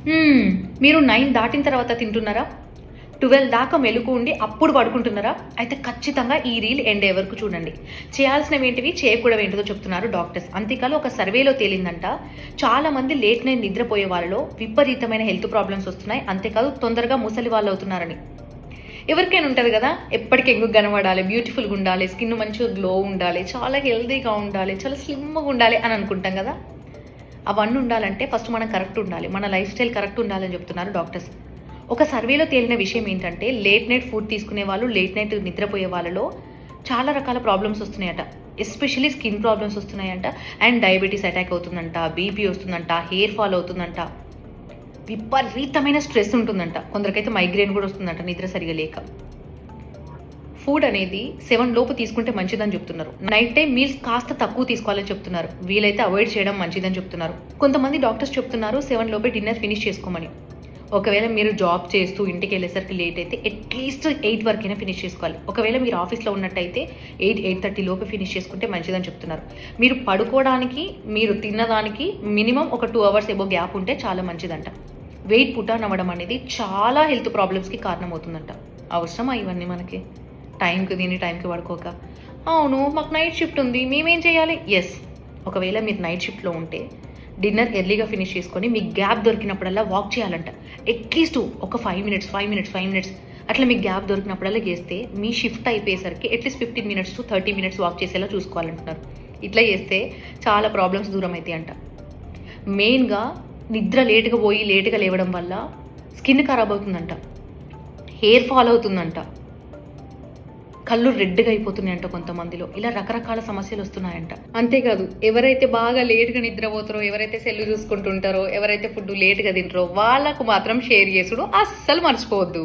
హ్మ్. మీరు 9 దాటిన తర్వాత తింటున్నారా? 12 దాకా మెలుకు ఉండి అప్పుడు పడుకుంటున్నారా? అయితే ఖచ్చితంగా ఈ రీల్ ఎండ్ అయ్యే వరకు చూడండి. చేయాల్సినవేంటివి, చేయకూడవేంటిదో చెప్తున్నారు డాక్టర్స్. అంతేకాదు ఒక సర్వేలో తేలిందంట, చాలామంది లేట్ నైట్ నిద్రపోయే వాళ్ళలో విపరీతమైన హెల్త్ ప్రాబ్లమ్స్ వస్తున్నాయి. అంతేకాదు తొందరగా ముసలి వాళ్ళవుతున్నారని. ఎవరికైనా ఉంటది గదా! ఎప్పటికి యంగ్‌గా కనపడాలి, బ్యూటిఫుల్‌గా ఉండాలి, స్కిన్ మంచిగా గ్లో ఉండాలి, చాలా హెల్తీగా ఉండాలి, చాలా స్లిమ్‌గా ఉండాలి అని అనుకుంటాం గదా! అవన్నీ ఉండాలంటే ఫస్ట్ మనం కరెక్ట్ ఉండాలి. మన లైఫ్ స్టైల్ కరెక్ట్ ఉండాలని చెప్తున్నారు డాక్టర్స్. ఒక సర్వేలో తేలిన విషయం ఏంటంటే, లేట్ నైట్ ఫుడ్ తీసుకునే వాళ్ళు, లేట్ నైట్ నిద్రపోయే వాళ్ళలో చాలా రకాల ప్రాబ్లమ్స్ వస్తున్నాయట. ఎస్పెషల్లీ స్కిన్ ప్రాబ్లమ్స్ వస్తున్నాయంట. అండ్ డయాబెటిస్ అటాక్ అవుతుందంట, బీపీ వస్తుందంట, హెయిర్ ఫాల్ అవుతుందంట. విపరీతమైన స్ట్రెస్ ఉంటుందంట. కొందరికైతే మైగ్రేన్ కూడా వస్తుందంట నిద్ర సరిగ్గా లేక. ఫుడ్ అనేది 7 లోపు తీసుకుంటే మంచిదని చెప్తున్నారు. నైట్ టైమ్ మీల్స్ కాస్త తక్కువ తీసుకోవాలని చెప్తున్నారు. వీలైతే అవాయిడ్ చేయడం మంచిదని చెప్తున్నారు. కొంతమంది డాక్టర్స్ చెప్తున్నారు 7 లోపే డిన్నర్ ఫినిష్ చేసుకోమని. ఒకవేళ మీరు జాబ్ చేస్తూ ఇంటికెళ్ళేసరికి లేట్ అయితే అట్‌లీస్ట్ 8 వరకైనా ఫినిష్ చేసుకోవాలి. ఒకవేళ మీరు ఆఫీస్‌లో ఉన్నట్టయితే 8:30 లోపు ఫినిష్ చేసుకుంటే మంచిదని చెప్తున్నారు. మీరు పడుకోవడానికి, మీరు తిన్నదానికి మినిమమ్ ఒక 2 అవర్స్ ఎబోవ్ గ్యాప్ ఉంటే చాలా మంచిదంట. వెయిట్ పుట్ ఆన్ అవ్వడం అనేది చాలా హెల్త్ ప్రాబ్లమ్స్‌కి కారణమవుతుందంట. అవసరమా ఇవన్నీ మనకి? టైంకి తిని, టైంకి పడుకోక. అవును. మాకు నైట్ షిఫ్ట్ ఉంది. మేమేం చేయాలి? యెస్. ఒకవేళ మీరు నైట్ షిఫ్ట్‌లో ఉంటే డిన్నర్ ఎర్లీగా ఫినిష్ చేసుకొని మీకు గ్యాప్ దొరికినప్పుడల్లా వాక్ చేయాలంట. అట్‌లీస్ట్ ఒక 5 మినిట్స్, 5 మినిట్స్, 5 మినిట్స్ అట్లా మీకు గ్యాప్ దొరికినప్పుడల్లా చేస్తే మీ షిఫ్ట్ అయిపోయేసరికి at least 15 minutes to 30 minutes walk చేసేలా చూసుకోవాలంటున్నారు. ఇట్లా చేస్తే చాలా ప్రాబ్లమ్స్ దూరం అయితాయంట. మెయిన్‌గా నిద్ర లేట్‌గా పోయి లేట్‌గా లేవడం వల్ల స్కిన్ ఖరాబ్ అవుతుందంట. హెయిర్ ఫాల్ అవుతుందంట. కళ్ళు రెడ్‌గా అయిపోతున్నాయంట కొంతమందిలో. ఇలా రకరకాల సమస్యలొస్తున్నాయంట. అంతేకాదు ఎవరైతే బాగా లేట్‌గా నిద్రపోతారో, ఎవరైతే సెల్లు చూసుకుంటుంటారో, ఎవరైతే ఫుడ్ లేట్‌గా తింటారో వాళ్ళకు మాత్రం షేర్ చేసుడు అస్సలు మర్చిపోవద్దు.